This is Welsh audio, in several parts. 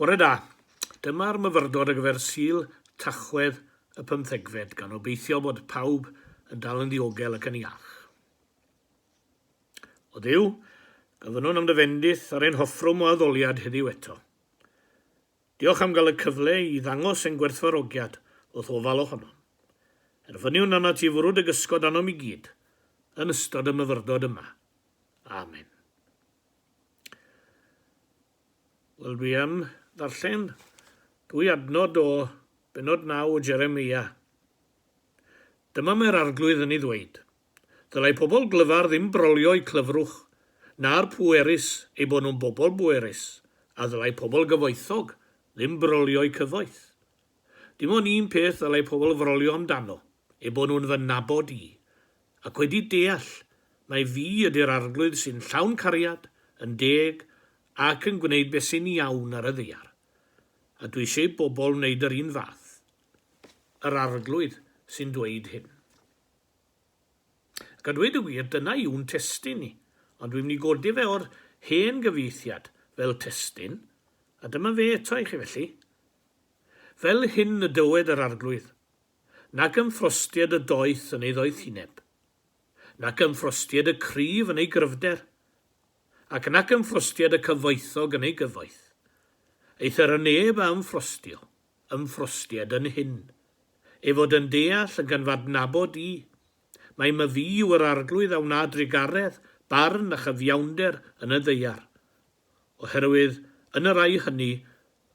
Bore da, dyma'r myfyrdod ar gyfer Sul Tachwedd y 15fed, gan obeithio bod pawb yn dal yn ddiogel ac yn iach. O Dduw, gofynnwn am dyfendith ar ein hoffrwm o addoliad heddiw eto. Diolch am gael y cyfle i ddangos ein gwerthfawrogiad wrth ofal ohono. Erfyniwn arno ti fwrwd y gysgod anom i gyd yn ystod y myfyrdod yma. Amen. Wel, dwi am ddarllen 2 adnod o benod 9 o Jeremia. Dyma mae'r arglwydd yn ei ddweud. Dylai pobl glyfar ddim brolio i clyfrwch, na'r pwerus ei bod nhw'n bobl bwerus, a ddylai pobl gyfoethog ddim brolio i cyfoeth. Dim ond un peth ddylai pobl frolio amdano, ei bod nhw'n fy nabod i, ac wedi deall mae fi ydy'r arglwydd sy'n llawn cariad, yn deg, ac yn gwneud beth sy'n iawn ar y ddaear. A dwi eisiau bobl wneud yr un fath. Yr arglwydd sy'n dweud hyn. Ac a dweud y wir, dyna yw'n testyn ni, ond dwi'n mynd i godi fe o'r hen gyfieithiad fel testyn, a dyma fe eto i chi felly. Fel hyn y dywed yr arglwydd, nac ymffrostiad y doeth yn ei ddoethineb, nac ymffrostiad y cryf yn ei gryfder, ac nac ymffrostiad y cyfoethog yn ei gyfoeth. Eithyr y neb a ymffrostiad yn hyn, ei fod yn deall yn ganfad nabod i. Mae my fi yw'r arglwydd a wna drigaredd, barn a chyfiawnder yn y ddaear. Oherwydd yn y rai hynny,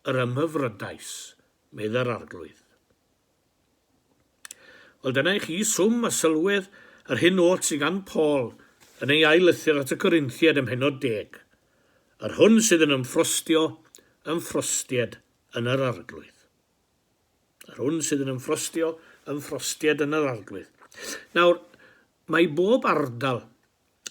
yr ymhyfrydais, medd yr arglwydd. Wel, dyna i chi swm a sylwedd yr hyn o't sy'n gan Paul yn ei ail lythyr at y Corinthiad ym mhenod 10. Yr hwn sydd yn ymffrostiad yn yr arglwydd. Yr hwn sydd yn ymffrostiad yn yr arglwydd. Nawr, mae bob ardal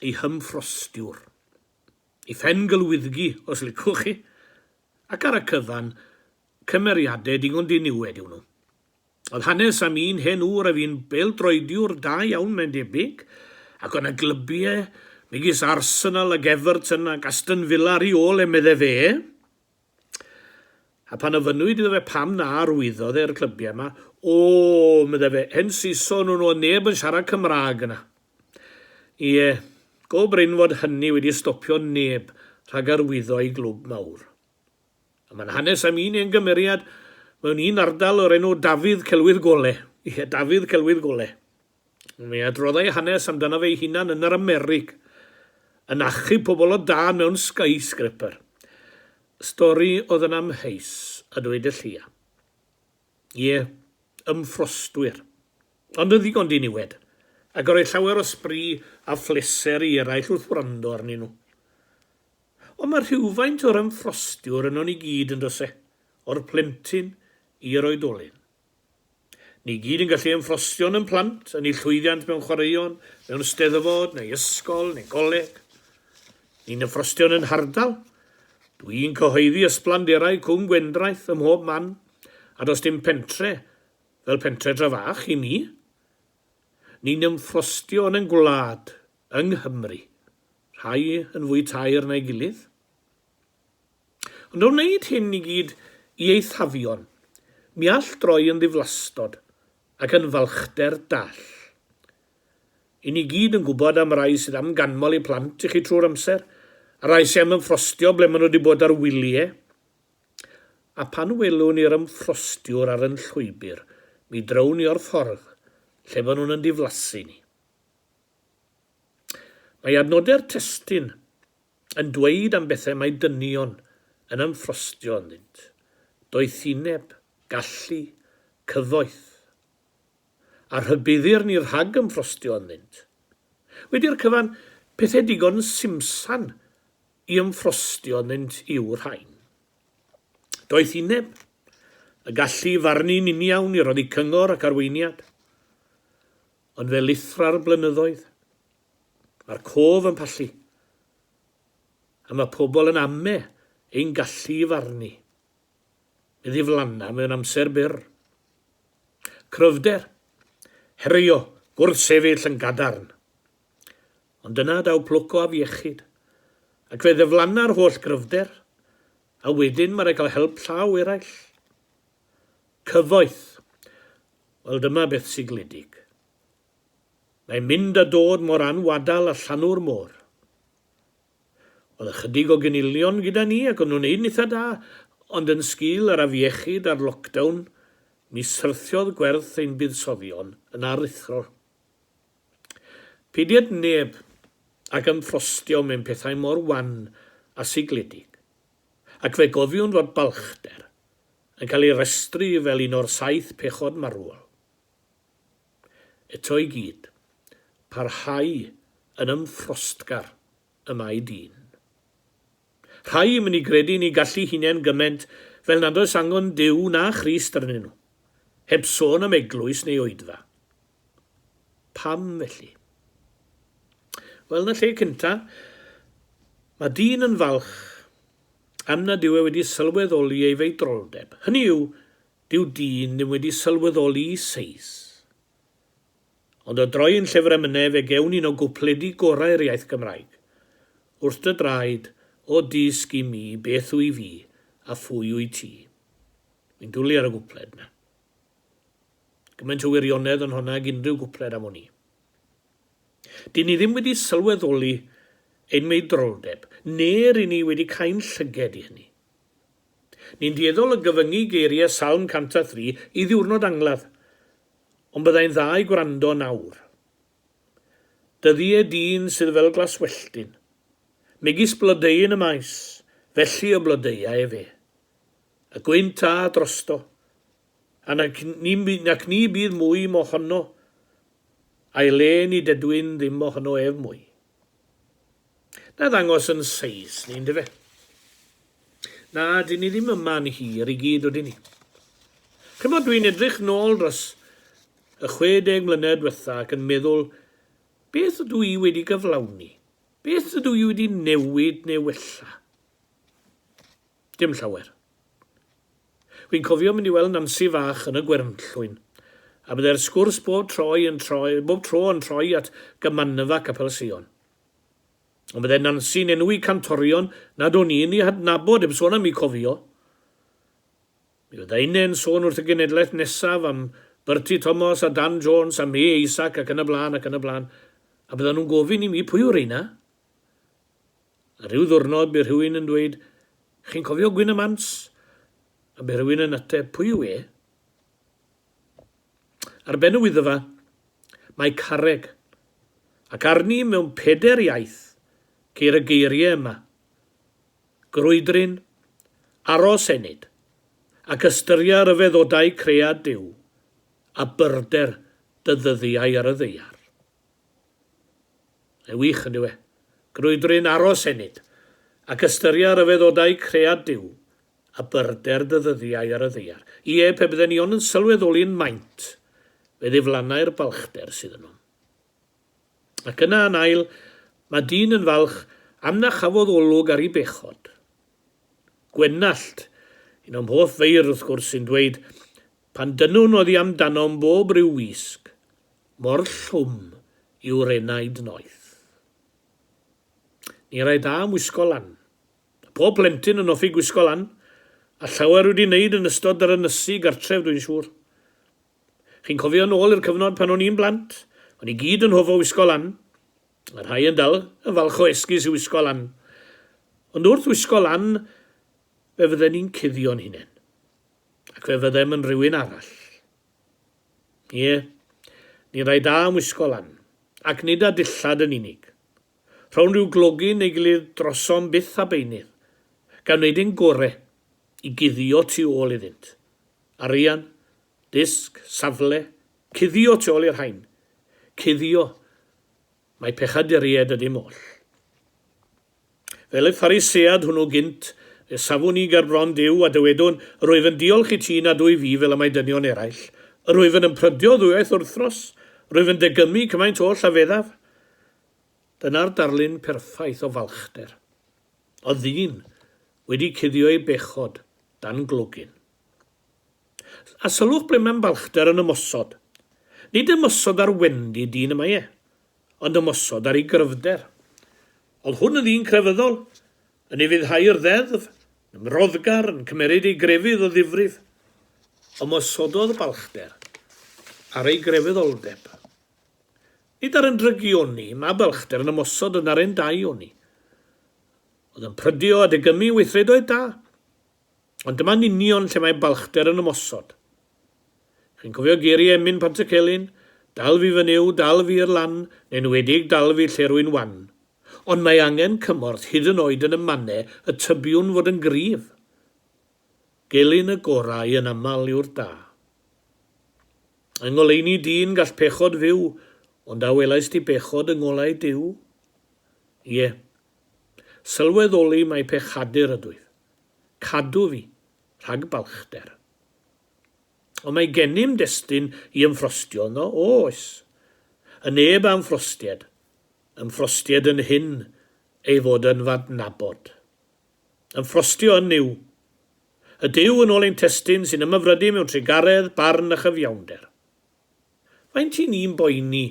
ei hymffrostiwr, ei ffengylwyddgu, os licwch chi, ac ar y cyfan, cymeriadau digon diniwed yw nhw. Oedd hanes am un hen ŵr a fi'n bêl-droediwr da iawn mewn debyg, ac o'na glybiau, megis Arsenal ac Everton ac Aston Villa ar ei ôl meddai fe. A pan ofynnwyd iddo fe pam na arwyddodd e'r clybiau yma, meddai fe, hen Saeson nhw neb yn siarad Cymraeg yna. Go bryn fod hynny wedi stopio neb rhag arwyddo ei glwb mawr. A mae'n hanes am un gymeriad mewn un ardal o'r enw Dafydd Celwydd Gole. Dafydd Celwydd Gole. Mae adroddau hanes amdano fe ei hunan yn yr Amerig, yn achub pobl o dan mewn skyscraper. Stori oedd yn amheus a dweud y llia. Ymffrostwyr, ond yn ddigon diniwed, ac o'r ei llawer o sbri a phleser i eraill wrth wrando arnyn nhw. Ond mae rhywfaint o'r ymffrostiwr yn o'n i gyd yn dose, o'r plentyn i'r oedolyn. Ni gyd yn gallu ymffrostio'n yn plant, yn ei llwyddiant mewn chwaraeon, mewn steddfod, neu ysgol, neu goleg. Ni'n ymffrostio'n yn hardal. Dwi'n cyhoeddi ysblanderau Cwm Gwendraeth ym mhob man, a does dim pentre, fel pentre Drafach i mi. Ni'n ymffrostio yn gwlad, yng Nghymru, rhai yn fwy tair na'i gilydd. Ond o wneud hyn i gyd i eithafion, mi all droi yn ddiflastod ac yn falchder dall. I ni gyd yn gwybod am rai sydd am ganmol i plant i chi trwy'r amser, a rai sydd am ymffrostio ble maen nhw wedi bod ar wyliau. A pan welwn ni'r ymffrostiwr ar yn llwybr, mi drawn ni o'r ffordd lle maen nhw'n diflasu ni. Mae adnodau'r testyn yn dweud am bethau mae dynion yn ymffrostio ynddynt. Doethineb, gallu, cyfoeth. A rhybuddir ni rhag ymffrostio ynddynt. Wedi'r cyfan, pethau digon simsan i ymffrostio ynddynt yw'r rhain. Doethineb, y gallu farnu'n uniawn i roddi cyngor ac arweiniad. Ond fel lithra'r blynyddoedd, mae'r cof yn pallu. A mae pobl yn ame ein gallu i farnu. I ddiflanna mewn amser byr. Cryfder, herio, gwrthsefyll yn gadarn. Ond dyna daw plwco af iechyd, ac fe ddiflanna'r holl gryfder, a wedyn mae'n cael help llaw eraill. Cyfoeth. Wel, dyma beth sy'n gledig. Mae'n mynd a dod mor anwadal a llanw'r môr. Oedd ychydig o gynilion gyda ni ac o'n nhw'n neud eitha da, ond yn sgil yr afiechyd a'r lockdown, mi syrthiodd gwerth ein buddsoddion yn aruthrol. Peidiad neb ac ymffrostio mewn pethau mor wan a sigledig, ac fe gofiwn fod balchder yn cael ei restru fel un o'r 7 pechod marwol. Eto i gyd, parhau yn ymffrostgar y mae dyn. Rhai yn mynd i gredu ni gallu hunain gymaint fel nad oes angen Duw na Christ arnyn nhw, heb sôn am eglwys neu oedfa. Pam felly? Wel, na lle cynta, mae dyn yn falch am nad yw e wedi sylweddoli ei feidroldeb. Hynny yw, dyw dyn ddim wedi sylweddoli i seis. Ond o droi yn llyfr emynau fe gewn un o gwpledu gorau'r iaith Gymraeg, wrth dy draed o disg i mi beth yw i fi a phwy yw i ti. Mi'n dwlu ar y gwpled na. Gymaint o wirionedd yn honna ag unrhyw gwpled am hwnni. Dyn ni ddim wedi sylweddoli ein meidroldeb, ner i ni wedi cael llyged i hynny. Ni'n dieddol y gyfyngu geiriau Salm 103 i ddiwrnod angladd, ond byddai'n dda i gwrando nawr. Dyddi e dyn sydd fel glas welltyn, megis blodeu yn y maes, felly y blodeia e fe. Y gwynt ta drosto, a nac ni bydd mwy mohono, a'i le ni dedwyn ddim mohono ef mwy. Na ddangos yn seis ni'n dyfe. Na, dyn ni ddim yma yn hir i gyd o dyn ni. Chymod, dwi'n edrych nôl dros y 60 mlynedd diwetha ac yn meddwl, beth ydw i wedi gyflawni? Beth ydw i wedi newid neu wella? Dim llawer. Wy'n cofio mynd i weld Nancy fach yn y Gwernllwyn, a byddai'r sgwrs bob tro yn troi at gymanfa Capel Sion. Ond byddai Nancy'n enwi cantorion nad o'n i'n ei hadnabod eb sôn am ei cofio. Mi byddai una'n sôn wrth y genedlaeth nesaf am Bertie Thomas a Dan Jones a May Isaac ac yn y blaen, a byddan nhw'n gofyn i mi pwy yw'r reina. A rhyw ddwrnod bydd rhywun yn dweud, chi'n cofio Gwyn y Mans? A bydd rhywun yn ateb, pwy yw e? Ar ben y wyddfa, mae carreg, ac arni mewn 4 iaith, ceir y geiriau yma. Grwydrin, aros enid, ac ystyria ryfeddodau cread Duw, a byrder dy ddyddiau ar y ddeiar. E wych yn diwe. Grwydrin aros enid, ac ystyria ryfeddodau cread Duw, a byrder dy ddyddiau ar y ddeiar. Pe bydden ni ond yn sylweddoli'n maint, fe ddiflannau'r balchder sydd yn nhw. Ac yna yn ail, mae dyn yn falch am na chafodd olwg ar ei bechod. Gwenallt, un o'n hoff feir wrth gwrs sy'n dweud, pan dynwn oedd i amdano'n bob ryw wisg, mor llwm yw'r enaid noeth. Ni rai da am wisgo lan. Pob plentyn yn offi gwisgo lan, a llawer wedi wneud yn ystod yr ynysu gartref dwi'n siŵr. Chi'n cofio nôl i'r cyfnod pan o'n i'n blant, o'n i gyd yn hofo wisgo lan, a rhai yn dal yn falch o esgus i wisgo lan. Ond wrth wisgo lan, fe fydden ni'n cuddio'n hunain, ac fe fyddem yn rhywun arall. Ni rai da am wisgo lan, ac nid a dillad yn unig. Rhawn rhyw glogyn neu gilydd drosom byth a beinydd, gan wneud ein gore i guddio tu ôl iddynt. Arian, disg, safle, cuddio tu ôl i'r rhain. Cuddio, mae pechaduried ydy moll. Fel y pharisead hwnnw gynt, y safwn i gerbron Duw a dywedwn, rwyf yn diolch i ti nad dwy fi fel y mae dynion eraill. Rwyf yn ympryddio ddwywaith wrthros, rwyf yn degymru cymaint o llafeddaf. Dyna'r darlun perffaith o falchder. O ddyn wedi cuddio ei bechod dan glwgyn. A sylwch ble mae'n balchder yn ymosod. Nid ymosod ar wendi dyn yma ond ymosod ar ei gryfder. Oedd hwn yn ddyn crefyddol, yn ei fyddhau'r ddeddf, Yn roddgar yn cymeryd ei grefydd o ddifrif, ymosododd balchder ar ei grefyddoldeb. Nid ar yn drygioni, mae balchder yn ymosod yn ar ein dau o'n ni. Oedd yn prydio a degymu weithredoedd da, ond dyma'n union lle mae balchder yn ymosod. Chi'n cofio geiriau Emyn Pantycelyn, dal fi fy niw, dal fi i'r lan, neu'n wedig dal fi lle rwy'n wan. Ond mae angen cymorth hyd yn oed yn y mannau y tybiwn fod yn gryf. Gelyn y gorau yn aml yw'r da. Yng ngoleuni dyn gall pechod fyw, ond a welais di bechod yng ngolau diw? Ie, sylweddoli mae pechadur ydwyf. Cadw fi, rhag balchder. Ond mae gennym destun i ymffrostio no, oes. Y neb am ffrostied. Ymffrostied yn hyn ei fod yn fadnabod. Ymffrostio yn niw. Y Duw yn ôl ein testun sy'n ymyfrydu mewn trigaredd, barn a chyfiawnder. Faint i ni'n boeni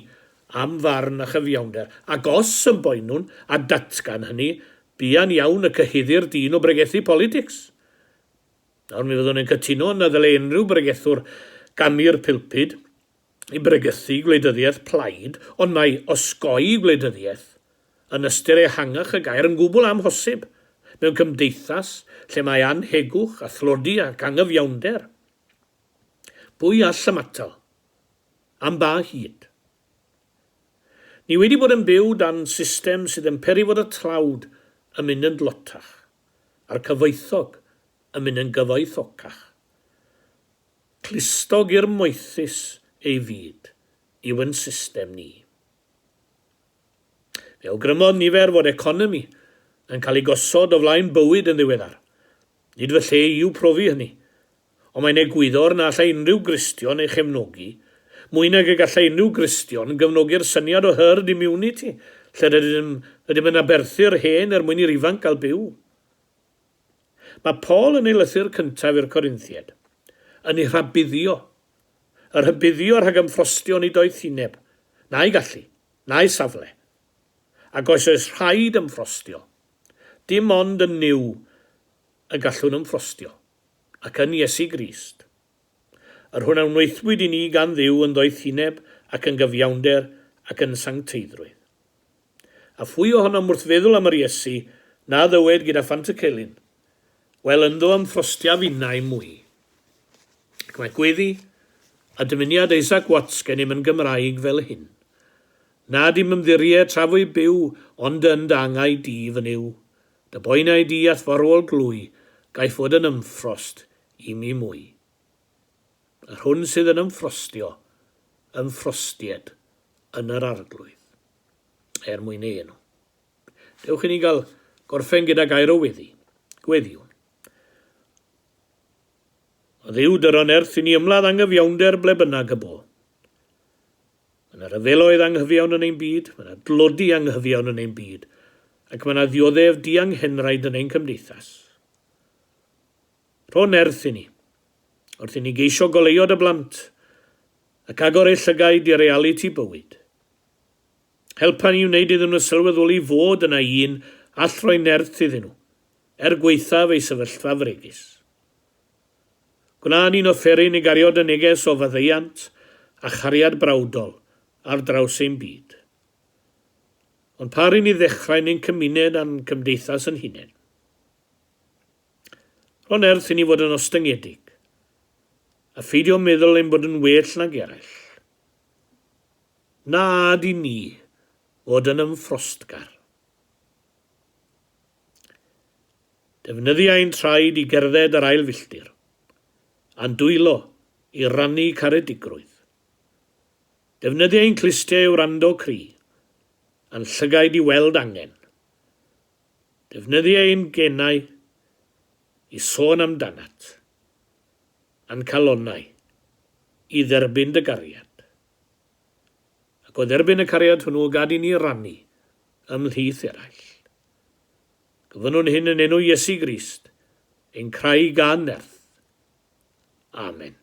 am farn a chyfiawnder, ac os yn boenwn a datgan hynny, buan iawn y cyhyddi'r dyn o bregethu politics. Nawr mi fyddwn yn cytuno na ddyle unrhyw bregethwr gamu'r pilpid i bregethu gwleidyddiaeth plaid, ond mae osgoi gwleidyddiaeth yn ystyr ehangach y gair yn gwbl amhosib mewn cymdeithas lle mae anhegwch a thlodi ac anghyfiawnder. Pwy all ymatal? Am ba hyd? Ni wedi bod yn byw dan system sydd yn peri fod y tlawd yn mynd yn dlotach, a'r cyfoethog yn mynd yn gyfoethocach. Clustog i'r moethus ei fyd yw yn system ni. Fe awgrymodd nifer fod economi yn cael ei gosod o flaen bywyd yn ddiweddar. Nid fy lle i'w profi hynny, ond mae'n egwyddor na allai unrhyw Gristion ei chefnogi, mwy nag y gallai unrhyw Gristion gyfnogi'r syniad o herd immunity, lle rydym yn aberthu'r hen mwyn i'r ifanc gael byw. Mae Paul yn ei lythyr cyntaf i'r Corinthied yn ei rhabuddio. Yr rhabuddio rhag ymffrostio nid oedd thineb, na'i gallu, na'i safle. Ac oes rhaid ymffrostio, dim ond yn niw y gallwn ymffrostio, ac yn Iesu Grist. Yr hwnna wnaethwyd i ni gan Dduw yn doedd thineb ac yn gyfiawnder ac yn sancteiddrwydd. A phwy ohonom wrth feddwl am yr Iesu na ddywed gyda Pantycelyn, wel ynddo ymffrostia finnau mwy. Ac mae gweddi a dymuniad Isaac Watts gennym yn Gymraeg fel hyn. Na dim ymddiriau trafwy byw, ond yn dangau di fy niw. Dy boenau di at farwol glwy, gaiff fod yn ymffrost i mi mwy. Yr hwn sydd yn ymffrostio, ymffrostied yn yr arglwydd. Mwyn ei enw. Dewch i ni gael gorffen gyda gair o weddi. Gweddiwn. O Dduw dyron erth i ni ymladd anghyfiawnder ble bynnag y bo. Mae yna ryfeloedd anghyfiawn yn ein byd, mae yna dlodi anghyfiawn yn ein byd, ac mae yna ddioddef dianghenraid yn ein cymdeithas. Rho'n erth i ni, wrth i ni geisio goleiod y blant, ac agor ei llygaid i realiti bywyd. Helpa ni wneud iddyn nhw sylweddoli fod yna un all roi nerth iddyn nhw, gweithaf ei sefyllfa fregus. Gwna ni'n offeryn i gario dy neges o faddeiant a chariad brawdol ar draws ein byd. Ond par i ni ddechrau ni'n cymuned a'n cymdeithas yn hunain. Ro'n erth i ni fod yn ostyngedig, a pheidio meddwl ein bod yn well nag eraill. Na di ni fod yn ymffrostgar. Defnyddia ein traed i gerdded yr ail filltir, a'n dwylo i rannu caredigrwydd. Defnyddia ein clistiau o rando cri, a'n llygaid i weld angen. Defnyddia ein genau i sôn amdanat, a'n calonnau i dderbyn dy gariad. Ac o dderbyn y cariad hwnnw gad i ni rannu ymhlith eraill. Gyfynwn hyn yn enw Iesu Grist, ein creu gan nerth. Amen.